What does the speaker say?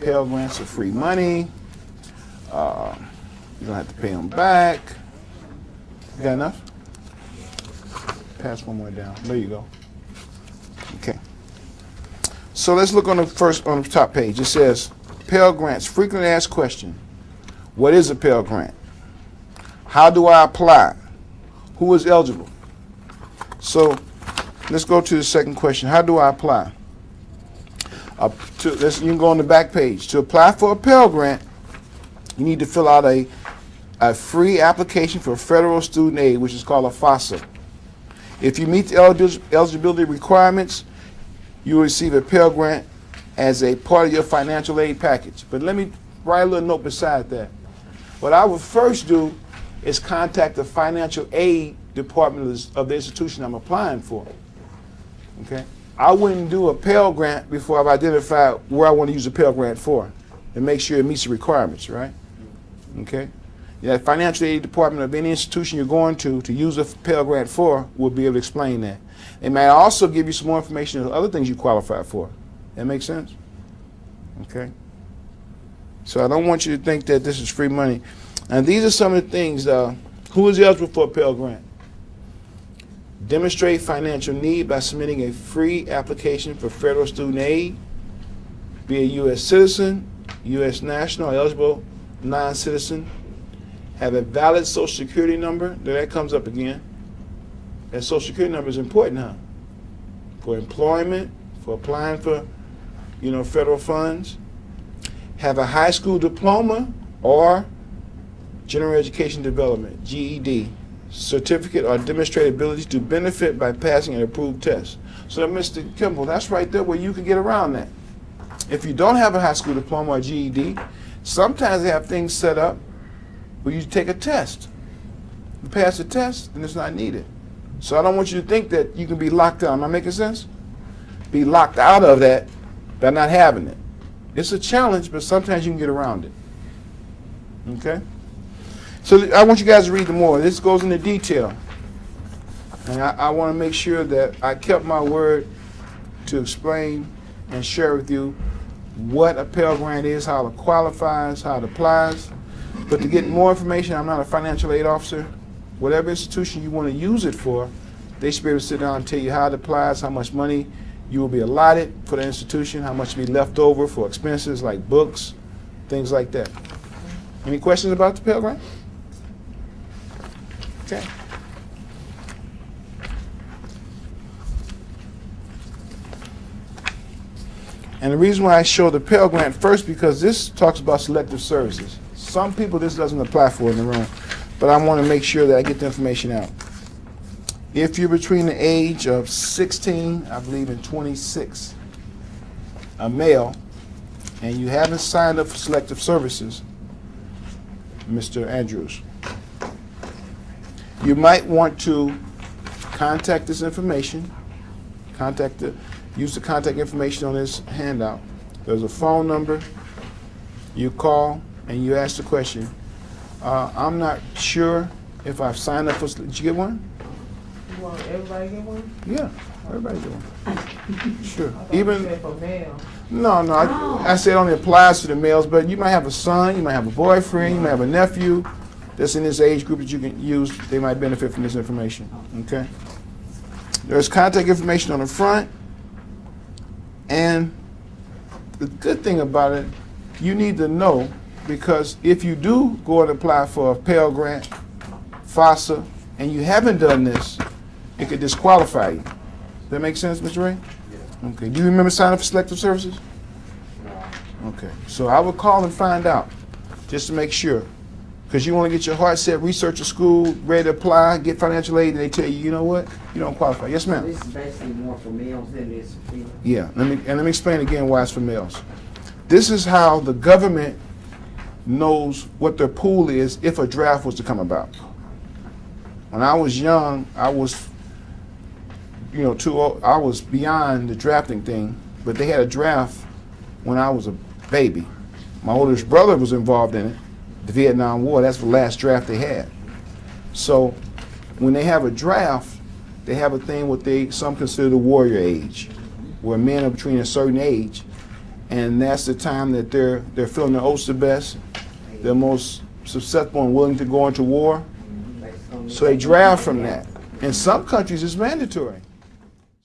Pell Grants are free money. You don't have to pay them back. You got enough? Pass one more down. There you go. Okay. So let's look on the top page. It says Pell Grants, frequently asked question. What is a Pell Grant? How do I apply? Who is eligible? So let's go to the second question. How do I apply? You can go on the back page. To apply for a Pell Grant, you need to fill out a free application for federal student aid, which is called a FAFSA. If you meet the eligibility requirements, you will receive a Pell Grant as a part of your financial aid package. But let me write a little note beside that. What I would first do is contact the financial aid department of the institution I'm applying for. Okay? I wouldn't do a Pell Grant before I've identified where I want to use a Pell Grant for and make sure it meets the requirements, right? Okay? The financial aid department of any institution you're going to use a Pell Grant for will be able to explain that. They may also give you some more information on other things you qualify for. That makes sense? Okay? So I don't want you to think that this is free money. And these are some of the things. Who is eligible for a Pell Grant? Demonstrate financial need by submitting a free application for federal student aid. Be a U.S. citizen, U.S. national, eligible non-citizen. Have a valid Social Security number. That comes up again. That Social Security number is important, huh? For employment, for applying for, federal funds. Have a high school diploma or general education development, GED, certificate or demonstrated ability to benefit by passing an approved test. So, Mr. Kimball, that's right there where you can get around that. If you don't have a high school diploma or GED, sometimes they have things set up where you take a test. You pass the test, and it's not needed. So I don't want you to think that you can be locked out. Am I making sense? Be locked out of that by not having it. It's a challenge, but sometimes you can get around it. Okay? So I want you guys to read more. This goes into detail. And I want to make sure that I kept my word to explain and share with you what a Pell Grant is, how it qualifies, how it applies. But to get more information, I'm not a financial aid officer. Whatever institution you want to use it for, they should be able to sit down and tell you how it applies, how much money you will be allotted for the institution, how much will be left over for expenses like books, things like that. Any questions about the Pell Grant? Okay. And the reason why I show the Pell Grant first, because this talks about selective services. Some people this doesn't apply for in the room, but I want to make sure that I get the information out. If you're between the age of 16, I believe, and 26, a male, and you haven't signed up for selective services, Mr. Andrews, you might want to contact this information, use the contact information on this handout. There's a phone number. You call and you ask the question. I'm not sure if I've signed up for. Did you get one? You want everybody to get one? Yeah, everybody get one. Sure. Even for male. No. I said it only applies to the males, but you might have a son, you might have a boyfriend, you might have a nephew that's in this age group that you can use. They might benefit from this information. Okay. There's contact information on the front. And the good thing about it, you need to know, because if you do go and apply for a Pell Grant, FAFSA, and you haven't done this, it could disqualify you. Does that make sense, Mr. Ray? Yeah. Okay. Do you remember signing up for selective services? No. Okay. So I would call and find out, just to make sure. Because you want to get your heart set, research a school, ready to apply, get financial aid, and they tell you, you know what, you don't qualify. Yes, ma'am? This is basically more for males than it is for females. Yeah, let me explain again why it's for males. This is how the government knows what their pool is if a draft was to come about. When I was young, I was, too old. I was beyond the drafting thing, but they had a draft when I was a baby. My oldest brother was involved in it. The Vietnam War, that's the last draft they had. So when they have a draft, they have a thing what some consider the warrior age, where men are between a certain age, and that's the time that they're feeling the oats the best. They're most susceptible and willing to go into war. So they draft from that. In some countries, it's mandatory.